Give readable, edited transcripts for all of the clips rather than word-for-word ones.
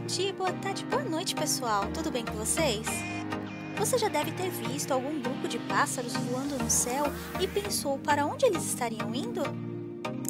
Bom dia, boa tarde, boa noite, pessoal! Tudo bem com vocês? Você já deve ter visto algum grupo de pássaros voando no céu e pensou para onde eles estariam indo?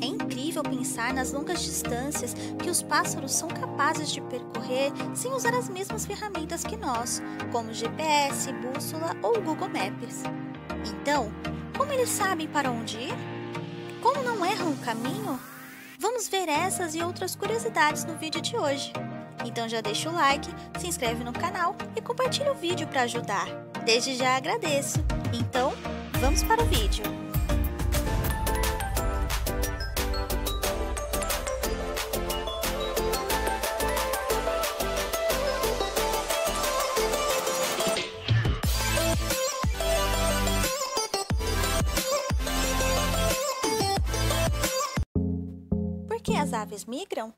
É incrível pensar nas longas distâncias que os pássaros são capazes de percorrer sem usar as mesmas ferramentas que nós, como GPS, bússola ou Google Maps. Então, como eles sabem para onde ir? Como não erram o caminho? Vamos ver essas e outras curiosidades no vídeo de hoje. Então já deixa o like, se inscreve no canal e compartilha o vídeo para ajudar. Desde já agradeço. Então, vamos para o vídeo. Por que as aves migram?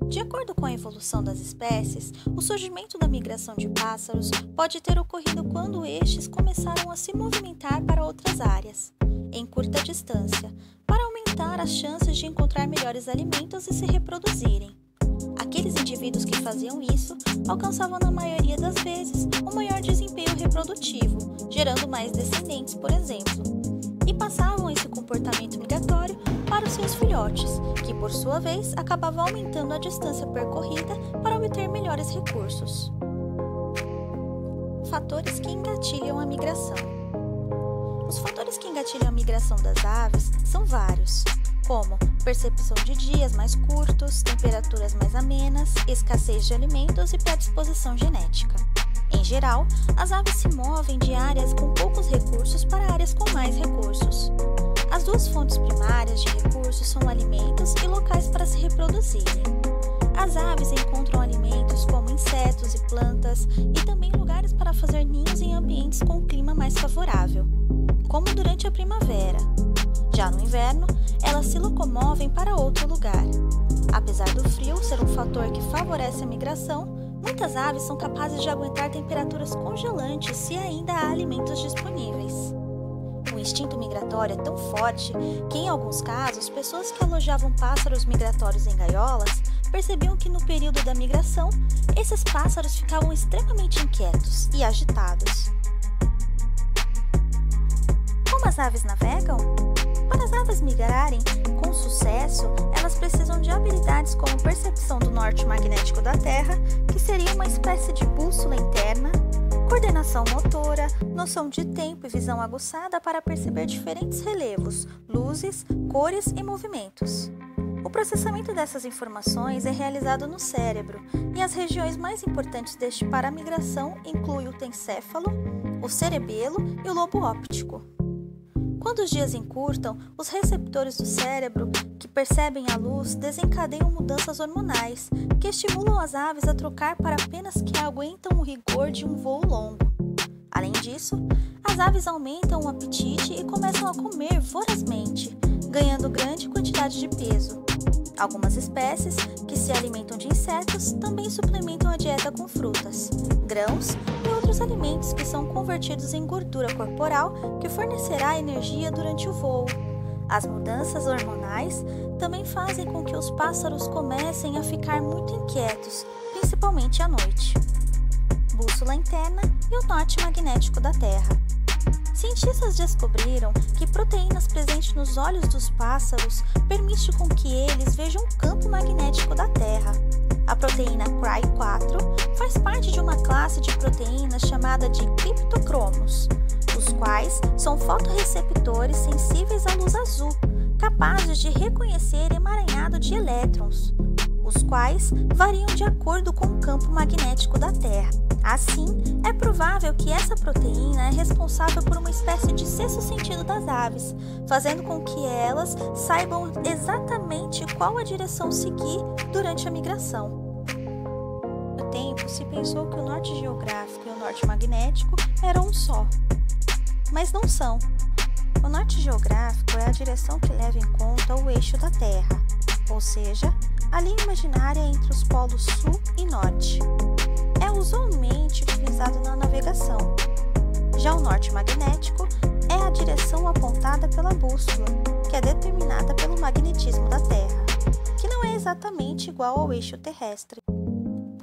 De acordo com a evolução das espécies, o surgimento da migração de pássaros pode ter ocorrido quando estes começaram a se movimentar para outras áreas, em curta distância, para aumentar as chances de encontrar melhores alimentos e se reproduzirem. Aqueles indivíduos que faziam isso alcançavam na maioria das vezes um maior desempenho reprodutivo, gerando mais descendentes, por exemplo, e passavam esse comportamento migratório para os seus filhotes, que por sua vez acabavam aumentando a distância percorrida para obter melhores recursos. Fatores que engatilham a migração. Os fatores que engatilham a migração das aves são vários, como percepção de dias mais curtos, temperaturas mais amenas, escassez de alimentos e predisposição genética. Em geral, as aves se movem de áreas com poucos recursos para áreas com mais recursos. As duas fontes primárias de recursos são alimentos e locais para se reproduzirem. As aves encontram alimentos como insetos e plantas e também lugares para fazer ninhos em ambientes com clima mais favorável, como durante a primavera. Já no inverno, elas se locomovem para outro lugar. Apesar do frio ser um fator que favorece a migração, muitas aves são capazes de aguentar temperaturas congelantes se ainda há alimentos disponíveis. O instinto migratório é tão forte que, em alguns casos, pessoas que alojavam pássaros migratórios em gaiolas percebiam que no período da migração, esses pássaros ficavam extremamente inquietos e agitados. Como as aves navegam? Para as aves migrarem com sucesso, elas precisam de habilidades como percepção do norte magnético da Terra, que seria uma espécie de bússola interna, coordenação motora, noção de tempo e visão aguçada para perceber diferentes relevos, luzes, cores e movimentos. O processamento dessas informações é realizado no cérebro, e as regiões mais importantes deste para a migração incluem o tencéfalo, o cerebelo e o lobo óptico. Quando os dias encurtam, os receptores do cérebro, que percebem a luz, desencadeiam mudanças hormonais, que estimulam as aves a trocar para penas que aguentam o rigor de um voo longo. Além disso, as aves aumentam o apetite e começam a comer vorazmente, ganhando grande quantidade de peso. Algumas espécies, que se alimentam de insetos, também suplementam a dieta com frutas, grãos e outros alimentos que são convertidos em gordura corporal que fornecerá energia durante o voo. As mudanças hormonais também fazem com que os pássaros comecem a ficar muito inquietos, principalmente à noite. Bússola interna e o norte magnético da Terra. Cientistas descobriram que proteínas presentes nos olhos dos pássaros permitem com que eles vejam o campo magnético da Terra. A proteína Cry4 faz parte de uma classe de proteínas chamada de criptocromos, os quais são fotorreceptores sensíveis à luz azul, capazes de reconhecer emaranhado de elétrons, os quais variam de acordo com o campo magnético da Terra. Assim, é provável que essa proteína é responsável por uma espécie de sexto sentido das aves, fazendo com que elas saibam exatamente qual a direção seguir durante a migração. No tempo, se pensou que o norte geográfico e o norte magnético eram um só, mas não são. O norte geográfico é a direção que leva em conta o eixo da Terra, ou seja, a linha imaginária entre os polos sul e norte. É usualmente utilizado na navegação. Já o norte magnético é a direção apontada pela bússola, que é determinada pelo magnetismo da Terra, que não é exatamente igual ao eixo terrestre.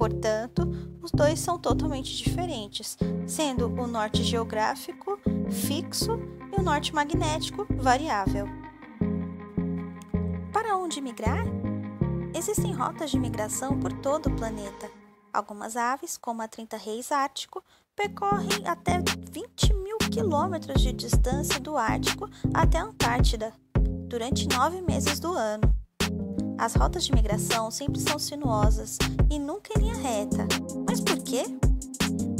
Portanto, os dois são totalmente diferentes, sendo o norte geográfico fixo e o norte magnético variável. Para onde migrar? Existem rotas de migração por todo o planeta. Algumas aves, como a trinta-reis ártico, percorrem até 20.000 quilômetros de distância do Ártico até a Antártida, durante 9 meses do ano. As rotas de migração sempre são sinuosas e nunca em linha reta. Mas por quê?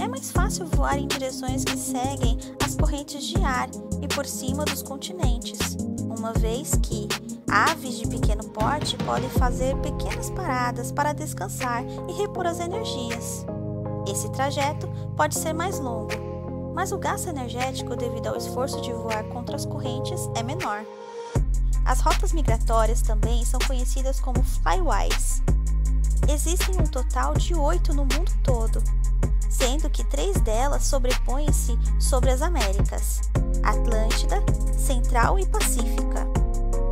É mais fácil voar em direções que seguem as correntes de ar e por cima dos continentes, uma vez que aves de pequeno porte podem fazer pequenas paradas para descansar e repor as energias. Esse trajeto pode ser mais longo, mas o gasto energético devido ao esforço de voar contra as correntes é menor. As rotas migratórias também são conhecidas como flyways. Existem um total de 8 no mundo todo, sendo que 3 delas sobrepõem-se sobre as Américas, Atlântida, Central e Pacífica.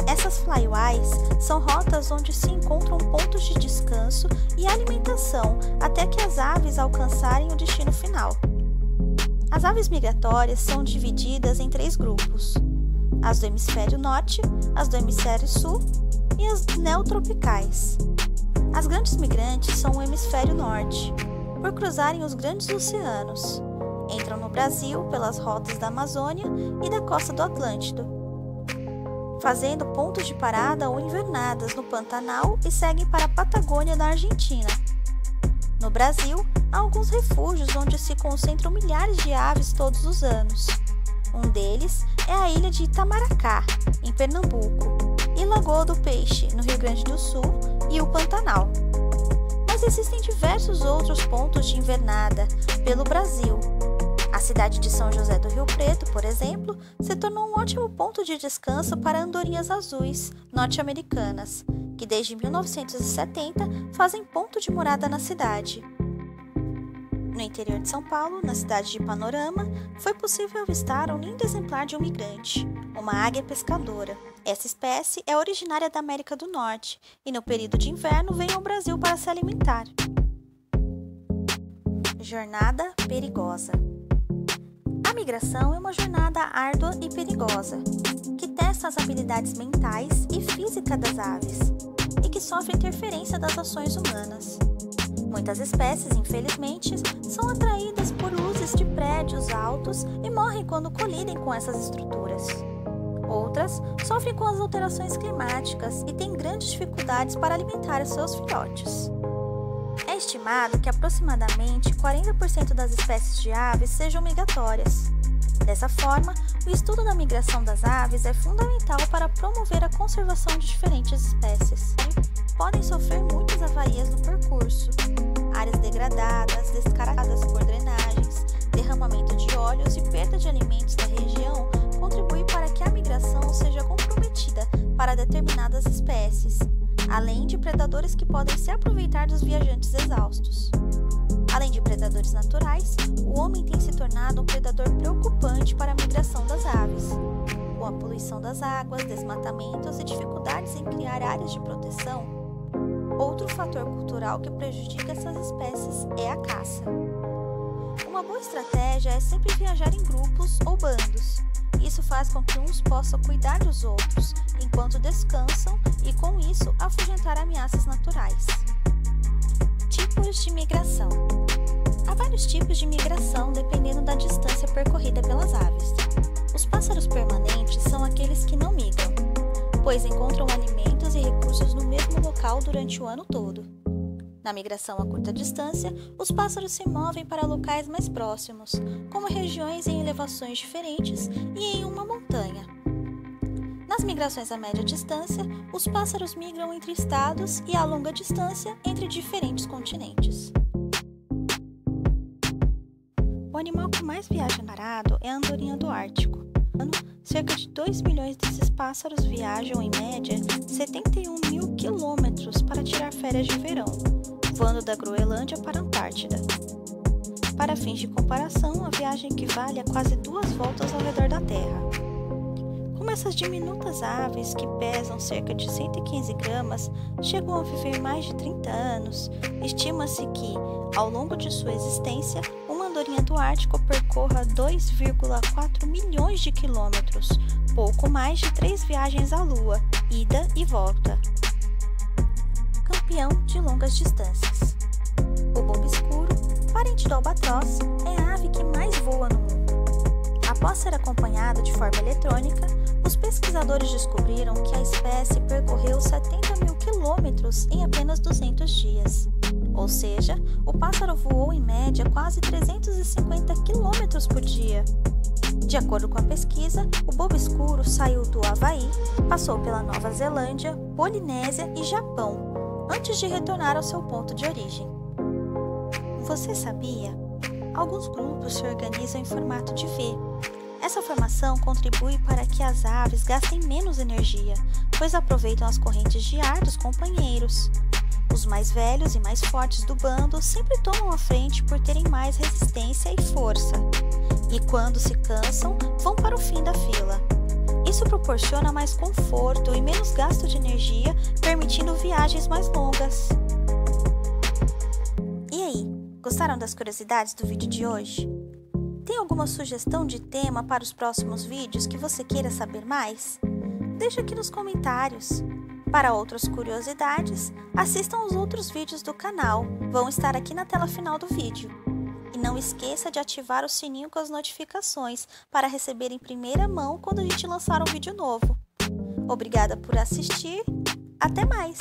Essas flyways são rotas onde se encontram pontos de descanso e alimentação até que as aves alcançarem o destino final. As aves migratórias são divididas em 3 grupos: as do hemisfério norte, as do hemisfério sul e as neotropicais. As grandes migrantes são o hemisfério norte, por cruzarem os grandes oceanos. Entram no Brasil pelas rotas da Amazônia e da costa do Atlântico, fazendo pontos de parada ou invernadas no Pantanal e seguem para a Patagônia na Argentina. No Brasil, há alguns refúgios onde se concentram milhares de aves todos os anos. Um deles é a ilha de Itamaracá, em Pernambuco, e Lagoa do Peixe, no Rio Grande do Sul, e o Pantanal. Mas existem diversos outros pontos de invernada pelo Brasil. A cidade de São José do Rio Preto, por exemplo, se tornou um ótimo ponto de descanso para andorinhas azuis norte-americanas, que desde 1970 fazem ponto de morada na cidade. No interior de São Paulo, na cidade de Panorama, foi possível avistar um lindo exemplar de um migrante, uma águia pescadora. Essa espécie é originária da América do Norte e no período de inverno vem ao Brasil para se alimentar. Jornada perigosa. A migração é uma jornada árdua e perigosa, que testa as habilidades mentais e físicas das aves e que sofre interferência das ações humanas. Muitas espécies, infelizmente, são atraídas por luzes de prédios altos e morrem quando colidem com essas estruturas. Outras sofrem com as alterações climáticas e têm grandes dificuldades para alimentar os seus filhotes. É estimado que aproximadamente 40% das espécies de aves sejam migratórias. Dessa forma, o estudo da migração das aves é fundamental para promover a conservação de diferentes espécies. Podem sofrer muitas avarias no percurso. Áreas degradadas, descartadas por drenagens, derramamento de óleos e perda de alimentos da região contribuem para que a migração seja comprometida para determinadas espécies, além de predadores que podem se aproveitar dos viajantes exaustos. Além de predadores naturais, o homem tem se tornado um predador preocupante para a migração das aves. Com a poluição das águas, desmatamentos e dificuldades em criar áreas de proteção, outro fator cultural que prejudica essas espécies é a caça. Uma boa estratégia é sempre viajar em grupos ou bandos. Isso faz com que uns possam cuidar dos outros enquanto descansam e, com isso, afugentar ameaças naturais. Tipos de migração. Há vários tipos de migração dependendo da distância percorrida pelas aves. Os pássaros permanentes são aqueles que não migram, pois encontram alimentos e recursos no mesmo local durante o ano todo. Na migração a curta distância, os pássaros se movem para locais mais próximos, como regiões em elevações diferentes e em uma montanha. Nas migrações a média distância, os pássaros migram entre estados e a longa distância entre diferentes continentes. O animal que mais viaja parado é a andorinha do Ártico. Cerca de 2 milhões desses pássaros viajam, em média, 71.000 quilômetros para tirar férias de verão, voando da Groenlândia para a Antártida. Para fins de comparação, a viagem equivale a quase 2 voltas ao redor da Terra. Como essas diminutas aves, que pesam cerca de 115 gramas, chegam a viver mais de 30 anos, estima-se que, ao longo de sua existência, uma andorinha do Ártico percorra 2,4 milhões de quilômetros, pouco mais de 3 viagens à Lua, ida e volta. Campeão de longas distâncias. O bobo escuro, parente do albatroz, é a ave que mais voa no mundo. Após ser acompanhado de forma eletrônica, os pesquisadores descobriram que a espécie percorreu 70 mil quilômetros em apenas 200 dias. Ou seja, o pássaro voou em média quase 350 quilômetros por dia. De acordo com a pesquisa, o bobo escuro saiu do Havaí, passou pela Nova Zelândia, Polinésia e Japão, antes de retornar ao seu ponto de origem. Você sabia? Alguns grupos se organizam em formato de V. Essa formação contribui para que as aves gastem menos energia, pois aproveitam as correntes de ar dos companheiros. Os mais velhos e mais fortes do bando sempre tomam a frente por terem mais resistência e força. E quando se cansam, vão para o fim da fila. Isso proporciona mais conforto e menos gasto de energia, permitindo viagens mais longas. E aí, gostaram das curiosidades do vídeo de hoje? Tem alguma sugestão de tema para os próximos vídeos que você queira saber mais? Deixa aqui nos comentários. Para outras curiosidades, assistam os outros vídeos do canal, vão estar aqui na tela final do vídeo. E não esqueça de ativar o sininho com as notificações para receber em primeira mão quando a gente lançar um vídeo novo. Obrigada por assistir, até mais!